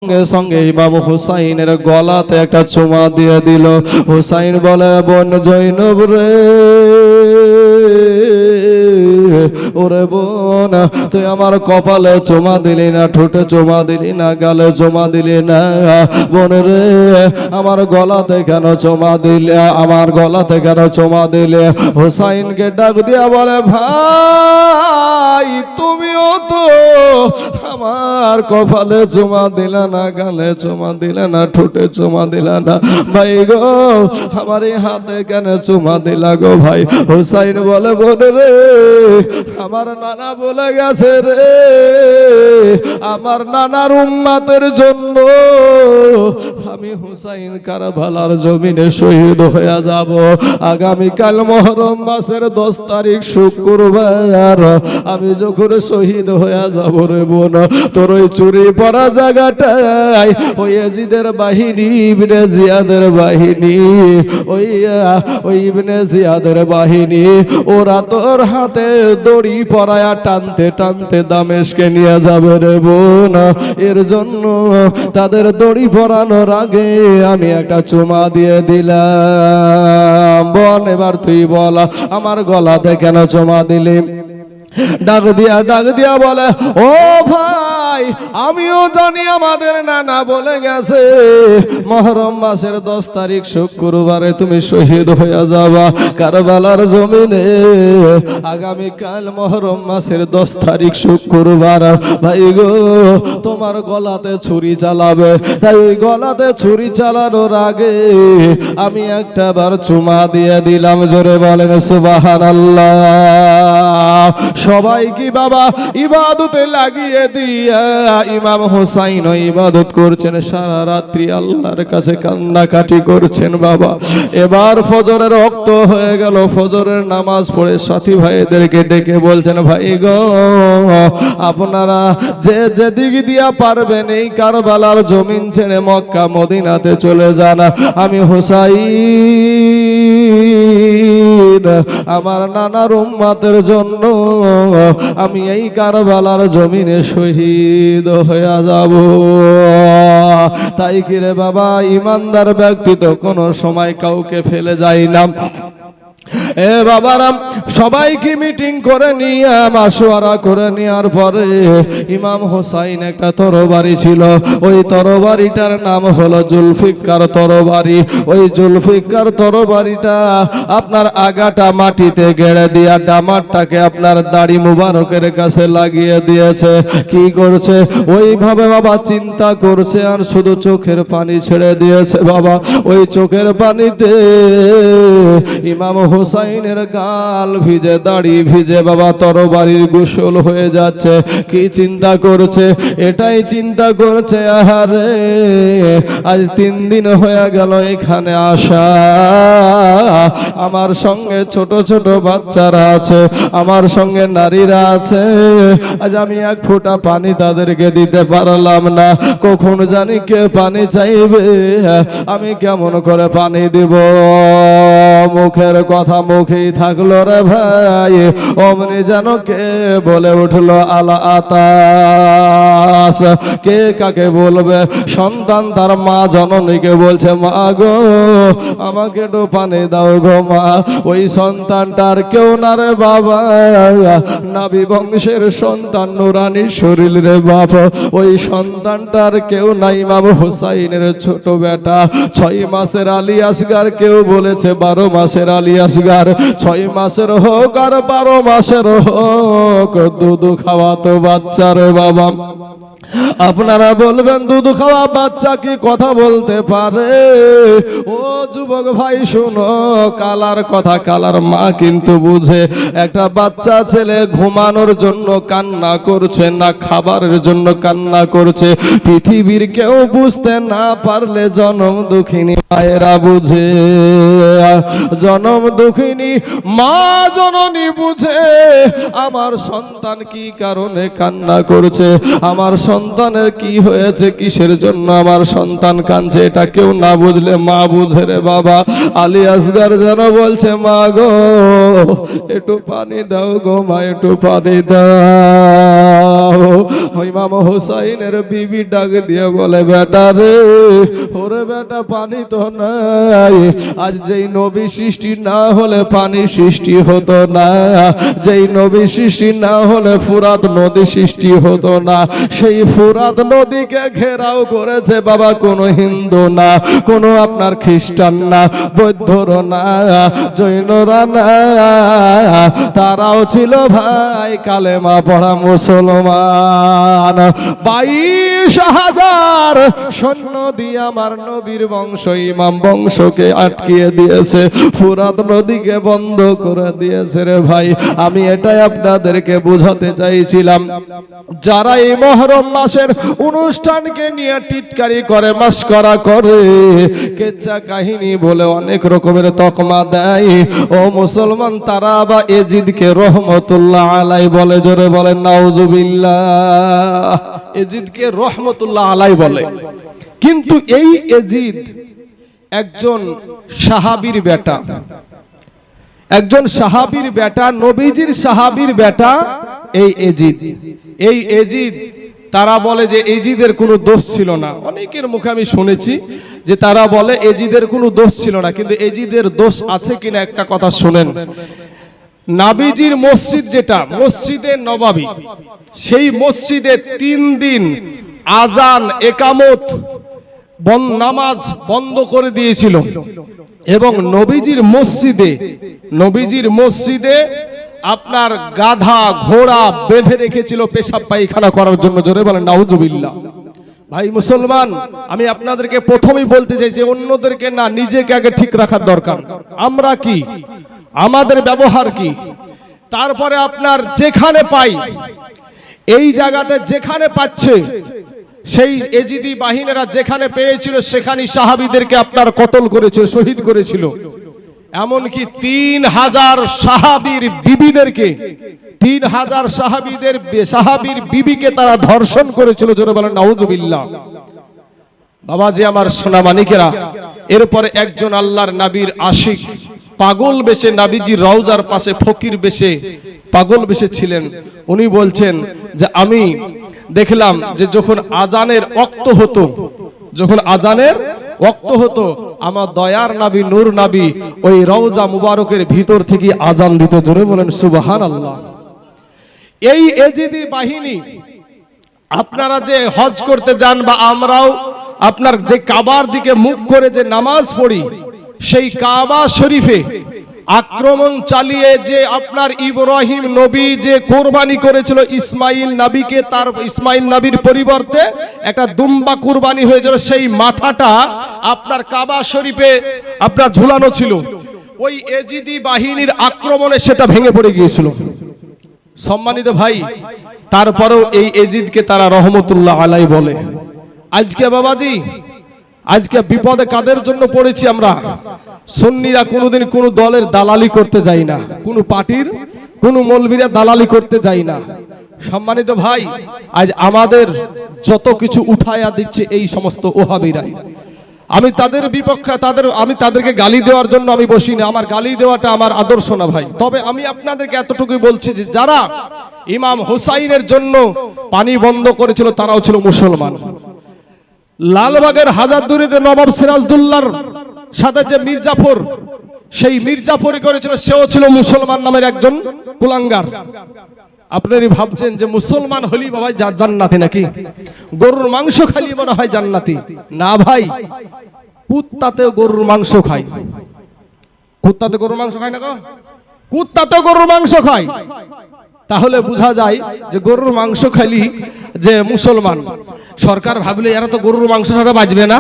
সঙ্গে সঙ্গে ইমাম হুসাইনের গলাতে একটা চুমা দিয়ে দিল। হুসাইন বলে, বোন জৈনব রে, ওরে বোন, তুই আমার কপালে চুমা দিলি না, ঠোঁটে চুমা দিলি না, গালে চুমা দিলি না। বোন রে, আমার গলাতে কেন চুমা দিলে, আমার গলাতে কেন চুমা দিলে? হুসাইনকে ডাক দিয়া বলে, ভাই তুমিও তো আমার কপালে চুমা দিলা না, গালে চুমা দিলা না, ঠোঁটে চুমা দিলা না। ভাই গো, আমার এই হাতে কেন চুমা দিলা গো ভাই? হুসাইন বলে, বোন রে, আমার নানা বলে গেছে রে, আমার নানার উম্মতের জন্য আমি হুসাইন কারবালার জমিনে শহীদ হয়ে যাব। আগামীকাল মুহররম মাসের 10 তারিখ শুক্রবার আমি যখন শহীদ হয়ে যাব রে বোন, তোর ওই চুরি পড়া জায়গাটায় ওই ইয়াজিদের বাহিনী, ইবনে জিয়াদের বাহিনী, ওই ইবনে জিয়াদের বাহিনী, ওরা তোর হাতে দড়ি পরায়া টানতে টানতে দামেস্কে নিয়ে যাবে রে বোন। এর জন্য তাদের দড়ি পরানোর আগে আমি একটা চুমা দিয়ে দিলাম। বোন, এবার তুই বল, আমার গলাতে কেন চুমা দিলি? ডাক দিয়া বলে, ও ভাই, আমিও জানি আমাদের নানা বলে গেছে মুহররম মাসের 10 তারিখ শুক্রবারে তুমি শহীদ হয়ে যাবা কারবালার জমিনে। আগামীকাল মুহররম মাসের 10 তারিখ শুক্রবার ভাই গো, তোমার গলাতে ছুরি চালাবে। তাই ওই গলাতে ছুরি চালানোর আগে আমি একটা বার চুমা দিয়ে দিলাম। জোরে বলেন সুবহানাল্লাহ। সবাই কি বাবা ইবাদতে লাগিয়ে দিয়া ইমাম হুসাইন ইবাদত করছেন, সারা রাত্রি আল্লাহর কাছে কান্নাকাটি করছেন বাবা। এবার ফজরের ওয়াক্ত হয়ে গেল, ফজরের নামাজ পড়ে সাথী ভাইদেরকে ডেকে বলছেন, ভাই গো, আপনারা যে যেদিক দিয়া পারবেন এই কারবালার জমিন ছেড়ে মক্কা মদিনাতে চলে যান। আমি হুসাইন আমার নানার উম্মতের জন্য আমি এই কারবালার জমিনে শহীদ হয়ে যাব। তাই কি রে বাবা, ইমানদার ব্যক্তি তো কোনো সময় কাউকে ফেলে যায় না। এ বাবারাম, সবাইকে মিটিং করে নিয়ে মাশওয়ারা করে নেওয়ার পরে ইমাম হুসাইন একটা তরবারি ছিল, ওই তরবারিটার নাম হলো জুলফিকার তরবারি। ওই জুলফিকার তরবারিটা আপনার আগাটা মাটিতে গেড়ে দিয়া ডামারটাকে আপনার দাড়ি মুবারকের কাছে লাগিয়ে দিয়েছে। কি করছে? ওইভাবে বাবা চিন্তা করছে আর শুধু চোখের পানি ছেড়ে দিয়েছে বাবা। ওই চোখের পানিতে ইমাম হুসাইনের গাল ভিজে, দাড়ি ভিজে বাবা, তরবারির গোসল হয়ে যাচ্ছে। কি চিন্তা করছে? এটাই চিন্তা করছে, আহারে আজ 3 দিন হয়ে গেল এখানে আসা, আমার সঙ্গে ছোট ছোট বাচ্চারা আছে, আমার সঙ্গে নারীরা আছে, আজ আমি এক ফোঁটা পানি তাদেরকে দিতে পারলাম না। কখন জানি কে পানি চাইবে, আমি কেমন করে পানি দিব? মুখের কথা মুখেই থাকলো রে ভাই, অমনি যেন কে বলে উঠলো আলা আতাস। কে কাকে বলবে? সন্তান তার মা জননীকে বলছে, মা গো, আমাকে একটু পানি দাও গো মা। ওই সন্তানটার কেউ না রে বাবা, নবী বংশের সন্তান, নুরানি শরীর রে বাপ। ওই সন্তানটার কেউ নাই, ইমাম হুসাইনের ছোট বেটা, 6 মাসের আলী আসগার। কেউ বলেছে 12 মাসের আলী আসগার। 6 মাসের হোক আর 12 মাসের হোক, দুধ খাওয়া তো বাচ্চা রে বাবা। আপনারা বলবেন, দুধ খাওয়া বাচ্চা কি কথা বলতে পারে? ও যুবক ভাই শুনো, কালার কথা কালার মা কিন্তু বুঝে। একটা বাচ্চা ছেলে ঘুমানোর জন্য কান্না করছে না খাবারের জন্য কান্না করছে, পৃথিবীর কেউ বুঝতে না পারলে জনম দুঃখিনী মায়েরা বুঝে। জনম দুঃখিনী মা জননী বুঝে আমার সন্তান কি কারণে কান্না করছে, আমার সন্তানের কি হয়েছে, কিসের জন্য আমার সন্তান কাঁদছে, এটা কেউ না বুঝলে মা বুঝে রে বাবা। আলী আসগার যেন বলছে, মা গো একটু পানি দাও গো মা, একটু পানি দাও। ইমাম হুসাইনের বিবি ডাক দিয়ে বলে, বেটা রে, ওরে বেটা পানি তো নাই, আজ যেই নবী সৃষ্টি না হলে পানি সৃষ্টি হতো না, যেই নবী সৃষ্টি না হলে ফুরাত নদী সৃষ্টি হতো না, সেই ফুরাত নদীকে ঘেরাও করেছে বাবা কোন হিন্দু না, কোন আপনার খ্রিস্টান না, বৌদ্ধর না, জৈনরা না, তারাও ছিল ভাই কালেমা পড়া মুসলমান। 22,000 সৈন্য দিয়ে আমার নবীর বংশ ইমাম বংশকে আটকিয়ে দিয়েছে, ফুরাত নদীকে বন্ধ করে দিয়েছে রে ভাই। আমি এটাই আপনাদেরকে বোঝাতে চাইছিলাম, যারা এই মুহররম মাসের অনুষ্ঠানকে নিয়ে টিটকারি করে, মাশকরা করে, কেচ্চা কাহিনী বলে অনেক রকমের তকমা দেয়, ও মুসলমান তারা বা এজিদকে রহমতুল্লাহ আলাই বলে, জোরে বলেন নাউজুবিল্লাহ। এজিদকে রহমতুল্লাহ আলাই বলে, কিন্তু এই এজিদ একজন সাহাবীর বেটা, একজন সাহাবীর বেটা, নবীজির সাহাবীর বেটা এই এজিদ। এই এজিদ তারা বলে যে এজিদের কোনো দোষ ছিল না, অনেকের মুখে আমি শুনেছি যে তারা বলে এজিদের কোনো দোষ ছিল না, কিন্তু এজিদের দোষ আছে কিনা একটা কথা শুনেন। নবীজির মসজিদ যেটা মসজিদে নববী, সেই মসজিদে 3 দিন আজান একামত নামাজ বন্ধ করে দিয়েছিল, এবং নবীজির মসজিদে আপনার গাধা ঘোড়া বেঁধে রেখেছিল পেশাব পায়খানা করার জন্য, জোরে বলেন নাউজুবিল্লাহ। ভাই মুসলমান, আমি আপনাদেরকে প্রথমেই বলতে চাই যে অন্যদেরকে না, নিজেকে আগে ঠিক রাখার দরকার। আমরা কি, আমাদের ব্যবহার কি, তারপরে আপনার যেখানে পাই, এই জায়গাতে যেখানে পাচ্ছে, সেই এজিদি বাহিনীরা যেখানে পেয়েছিল সেখানেই সাহাবীদেরকে আপনার কতল করেছিল, শহীদ করেছিল। এমনকি 3000 সাহাবীর বিবিদেরকে, 3000 সাহাবীর বিবিকে তারা ধর্ষণ করেছিল, জোরে বলেন নাউজুবিল্লাহ। বাবাজি আমার সোনা মানিকেরা, এরপরে একজন আল্লাহর নবীর আশিক পাগল বেশে নবীজির রওজার পাশে ফকির বেশে পাগল বেশে ছিলেন। উনি বলছেন যে আমি দেখলাম যে যখন আজানের ওয়াক্ত হতো, যখন আজানের ওয়াক্ত হতো, আমার দয়ার নবী নূর নবী ওই রওজা মুবারকের ভিতর থেকে আজান দিত, জোরে বলেন সুবহানাল্লাহ। এই এজিদি বাহিনী, আপনারা যে হজ করতে যান বা আমরাও আপনার যে কাবার দিকে মুখ করে যে নামাজ পড়ি, সেই কাবা শরীফে আক্রমণ চালিয়ে যে আপনার ইব্রাহিম নবী যে কোরবানি করেছিল ইসমাইল নবীকে, তার ইসমাইল নবীর পরিবর্তে একটা দুম্বা কুরবানি হয়েছিল, সেই মাথাটা আপনার কাবা শরীফে আপনার ঝুলানো ছিল। ওই এজিদি বাহিনীর আক্রমণে সেটা ভেঙে পড়ে গিয়েছিল। সম্মানিত ভাই, তারপরেও এই এজিদকে তারা রহমতুল্লাহ আলাই বলে। আজকে বাবাজি, আজকে বিপদে কাদের জন্য পড়েছি আমরা? সুন্নিরা কোনোদিন কোনো দলের দালালি করতে যাই না, কোনো পার্টির কোনো মৌলবীরা দালালি করতে যাই না। সম্মানিত ভাই, আজ আমাদের যত কিছু উঠায়া দিচ্ছে এই সমস্ত ওহাবিরাই। আমি তাদের বিপক্ষে, আমি তাদেরকে গালি দেওয়ার জন্য আমি বসি না, আমার গালি দেওয়াটা আমার আদর্শ না ভাই। তবে আমি আপনাদেরকে এতটুকুই বলছি যে যারা ইমাম হুসাইনের জন্য পানি বন্ধ করেছিল তারাও ছিল মুসলমান। লালবাগের হাজারদুয়ারিতে নবাব সিরাজদৌল্লার সাথে যে মির্জাফর, সেই মির্জাফরই করেছিল, সেও ছিল মুসলমান নামের একজন কুলাঙ্গার। আপনারা ভাবছেন যে মুসলমান হলি বাবা জান্নাতি নাকি, গরুর মাংস খালি মনে হয় জান্নাতি? না ভাই, কুত্তাতেও গরুর মাংস খায়। কুত্তাতে গরুর মাংস খায় না গো? কুত্তাতেও গরুর মাংস খায়। তাহলে বোঝা যায় যে গরুর মাংস খালি যে মুসলমান। সরকার ভাবলে এরা তো গরুর মাংস ছাড়া বাঁচবে না,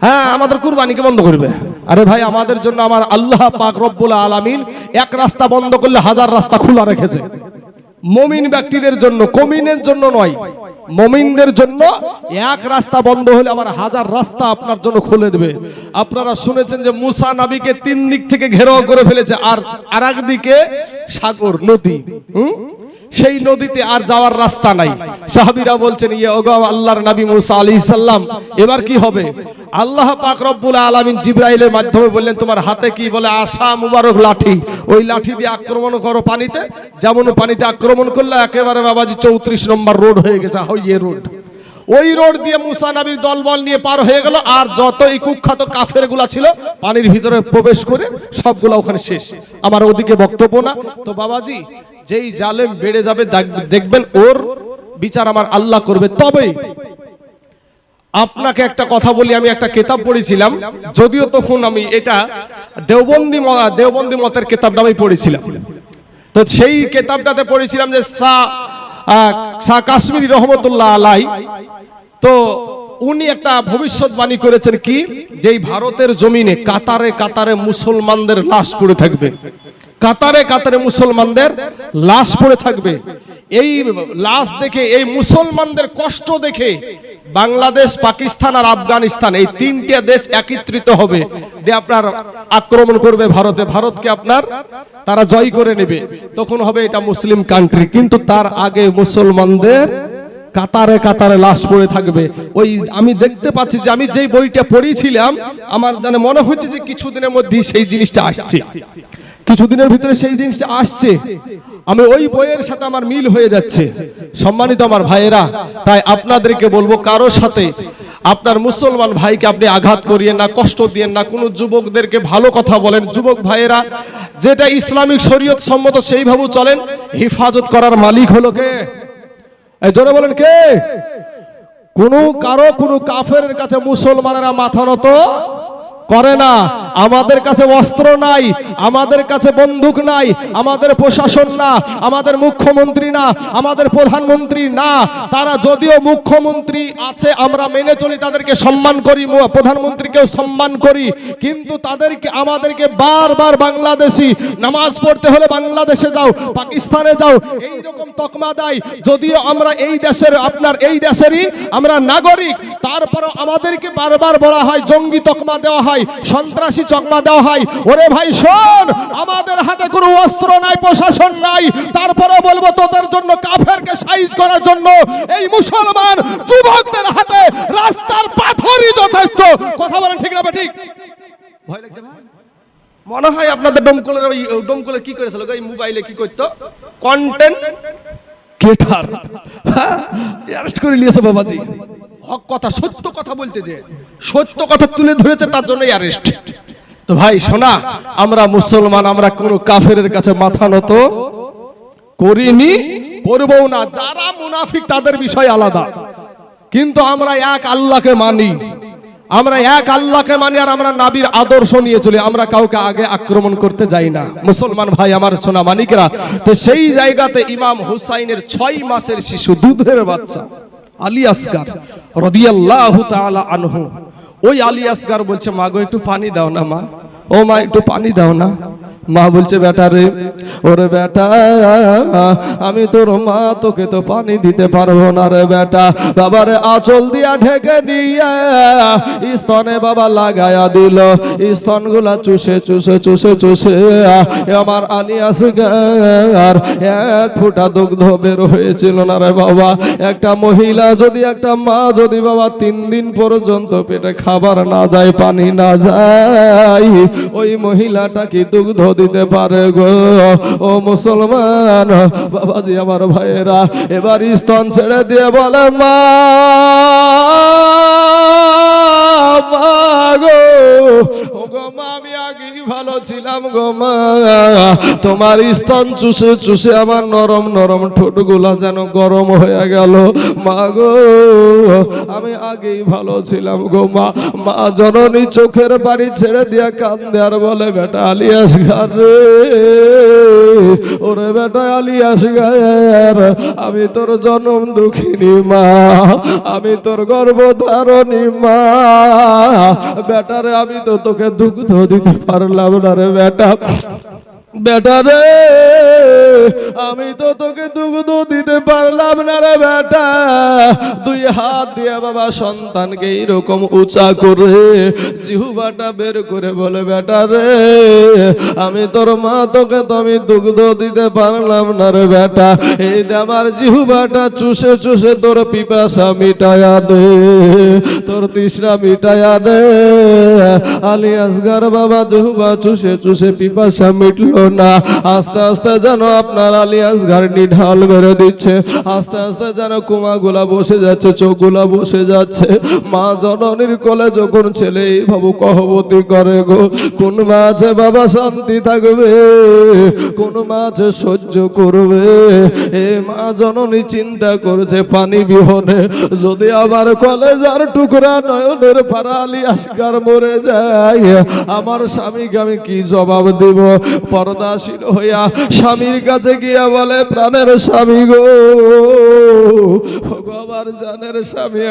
হ্যাঁ আমাদের কুরবানিকে বন্ধ করবে। আরে ভাই, আমাদের জন্য আমার আল্লাহ পাক রব্বুল আলামিন এক রাস্তা বন্ধ করলে 1000 রাস্তা খোলা রেখেছে। মুমিন ব্যক্তিদের জন্য, কমিনের জন্য নয়, মুমিনদের জন্য এক রাস্তা বন্ধ হলে আমার 1000 রাস্তা আপনার জন্য খুলে দেবে। আপনারা শুনেছেন যে মুসা নবীকে 3 দিক থেকে ঘেরাও করে ফেলেছে, আর আরেক দিকে সাগর, নদী। সেই নদীতে আর যাওয়ার রাস্তা নাই। সাহাবীরা বলছেন, ইয়ে ওগো আল্লাহর নবী মুসা আলাইহিস সালাম, এবার কি হবে? আল্লাহ পাক রব্বুল আলামিন জিবরাইলের মাধ্যমে বললেন, তোমার হাতে কি? বলে আশা মুবারক লাঠি, ওই লাঠি দিয়ে আক্রমণ করো পানিতে। যেমন পানিতে আক্রমণ করলে একেবারে বাবাজি 34 নম্বর রোড হয়ে গেছে, হইয়ে রোড। ওই রোড দিয়ে মুসা নবীর দলবল নিয়ে পার হয়ে গেল, আর যত এই কুখ্যাত কাফের গুলা ছিল পানির ভিতরে প্রবেশ করে সবগুলা ওখানে শেষ। আমার ওদিকে বক্তব্য না। তো বাবাজি, যেই জালেম বেড়ে যাবে দেখবেন ওর বিচার আমার আল্লাহ করবে। তবে আপনাকে একটা কথা বলি, আমি একটা কিতাব পড়েছিলাম, যদিও তখন আমি এটা দেওবন্দি মতের কিতাবটা আমি পড়েছিলাম। তো সেই কিতাবটাতে পড়েছিলাম যে শাহ কাশ্মীরি রহমতুল্লাহ আলাই, তো উনি একটা ভবিষ্যৎবাণী করেছেন কি, যে ভারতের জমিনে কাতারে কাতারে মুসলমানদের লাশ পড়ে থাকবে, কাতারে কাতারে মুসলমানদের লাশ পড়ে থাকবে। এই লাশ দেখে, এই মুসলমানদের কষ্ট দেখে বাংলাদেশ, পাকিস্তান আর আফগানিস্তান এই তিনটে দেশ একত্রিত হবে, দিয়ে আপনার আক্রমণ করবে ভারতে, ভারতকে আপনার তারা জয় করে নেবে, তখন হবে এটা মুসলিম কান্ট্রি। কিন্তু তার আগে মুসলমানদের কাতারে কাতারে লাশ পড়ে থাকবে। ওই আমি দেখতে পাচ্ছি যে আমি যেই বইটা পড়েছিলাম, আমার জানে মনে হচ্ছে যে কিছুদিনের মধ্যেই সেই জিনিসটা আসছে, কিছুদিনের ভিতরে সেই জিনিসটা আসছে। আমি ওই বইয়ের সাথে আমার মিল হয়ে যাচ্ছে। সম্মানিত আমার ভাইয়েরা, তাই আপনাদেরকে বলবো, কারোর সাথে আপনার মুসলমান ভাইকে আপনি আঘাত করিয়েন না, কষ্ট দিয়েন না। কোন যুবকদেরকে ভালো কথা বলেন, যুবক ভাইয়েরা যেটা ইসলামিক শরীয়ত সম্মত সেইভাবে চলেন। হেফাজত করার মালিক হলো কে? জোরে বলেন কে? কোনো কাফেরের কাছে মুসলমানেরা মাথা নত করে না। আমাদের কাছে অস্ত্র নাই, আমাদের কাছে বন্দুক নাই, আমাদের প্রশাসন না, আমাদের মুখ্যমন্ত্রী না, আমাদের প্রধানমন্ত্রী না। তারা যদিও মুখ্যমন্ত্রী আছে আমরা মেনে চলি, তাদেরকে সম্মান করি, প্রধানমন্ত্রীকেও সম্মান করি, কিন্তু আমাদেরকে বারবার বাংলাদেশি, নামাজ পড়তে হলে বাংলাদেশে যাও, পাকিস্তানে যাও, এই রকম তকমা দেয়। যদিও আমরা এই দেশের, আপনার এই দেশেরই আমরা নাগরিক, তারপরও আমাদেরকে বারবার বলা হয়, জঙ্গি তকমা দেওয়া হয়, সন্ত্রাসী তকমা দেওয়া হয়। ওরে ভাই শোন, আমাদের হাতে কোনো অস্ত্র নাই, প্রশাসন নাই, তারপরে বলবো তোদের জন্য, কাফেরকে সাইজ করার জন্য এই মুসলমান যুবকদের হাতে রাস্তার পাথরই যথেষ্ট। কথা বলেন ঠিক না ঠিক? ভয় লাগছে ভাই? মনে হয় আপনাদের ডমকলের কি করেছিল, এই মোবাইলে কি করতো, কন্টেন্ট ক্রিয়েটর অ্যারেস্ট করে নিয়েছে বাবাজি। হক কথা, সত্য কথা বলতে, যে সত্য কথা তুলে ধরেছে তার জন্যই অ্যারেস্ট। তো ভাই শোনা, আমরা মুসলমান, আমরা কোন কাফেরের কাছে মাথা নত করিনি, করবও না। যারা মুনাফিক তাদের বিষয় আলাদা, কিন্তু আমরা এক আল্লাহকে মানি, আমরা এক আল্লাহকে মানি, আর আমরা নবীর আদর্শ নিয়ে চলি। আমরা কাউকে আগে আক্রমণ করতে যাই না, মুসলমান ভাই আমার সোনা মানিকরা। তো সেই জায়গাতে ইমাম হুসাইনের 6 মাসের শিশু, দুধের বাচ্চা আলী আসগার রাদিয়াল্লাহু তাআলা আনহু, ওই আলী আসগার বলছে, মা গো একটু পানি দাও না মা, ও মা একটু পানি দাও না। মা বলছে, বেটা রে, ওরে বেটা, আমি তোর মা, তোকে তো পানি দিতে পারবো না রে বেটা। বাবারে আঁচল দিয়া ঢেকে দিয়ে স্তনে বাবা লাগায়া দিল, স্তনগুলা চুষে চুষে চুষে চুষে আমার আলী আসগার 1 ফোঁটা দুগ্ধ বের হয়েছিল না রে বাবা। একটা মহিলা যদি, একটা মা যদি বাবা 3 দিন পর্যন্ত পেটে খাবার না যায়, পানি না যায়, ওই মহিলাটা কি দুগ্ধ দিতে পারে গো? ও মুসলমান বাবাজি আমার ভাইয়েরা, এবার স্তন ছেড়ে দিয়ে বলে, মা গো, ও গো মা, আমি আগেই ভালো ছিলাম গো মা, তোমার স্তন চুষে চুষে আমার নরম নরম ঠোঁটগুলা যেন গরম হয়ে গেল। মা গো, আমি আগেই ভালো ছিলাম গো মা। মা জননী চোখের পানি ছেড়ে দিয়া কান্দে আর বলে, বেটা আলী আসগার রে, ওরে বেটা আলী আসগার, আমি তোর জনম দুঃখিনী মা, আমি তোর গর্ভধারণী মা, বেটারে আমি তো তোকে দুগ্ধ দিতে পারলাম না রে বেটা। বেটা রে আমি তো তোকে দুগ্ধ দিতে পারলাম না রে বেটা। দুই হাত দিয়ে বাবা সন্তানকে এইরকম উঁচা করে জিহ্বাটা বের করে বলে, বেটা রে আমি তোর মা, তোকে তো আমি দুগ্ধ দিতে পারলাম না রে বেটা। এই যে আমার জিহ্বাটা চুষে চুষে তোর পিপাসা মিটায়া দে, তোর তৃষ্ণা মিটায়া দে। আলী আসগার বাবা জিহ্বা চুষে চুষে পিপাসা মিটলো না। আস্তে আস্তে যেন আপনার আলী আসগার নিঢাল মেরে দিচ্ছে, আস্তে আস্তে যেন কুমাগুলা বসে যাচ্ছে, চোখগুলা বসে যাচ্ছে। মা জননীর কোলে যখন ছেলে এইভাবে কহবতী করে গো, কোন মা আছে বাবা শান্তি থাকবে, কোন মা আছে সহ্য করবে? এ মা জননী চিন্তা করছে পানি বিহনে যদি আমার কলেজার টুকরা নয়নের ফারা আলী আসগার মরে যায়, আমার স্বামীকে আমি কি জবাব দিব? পর্দাশীল হইয়া স্বামীর কাছে গিয়া বলে, প্রাণের স্বামী গো, আমার জানের স্বামী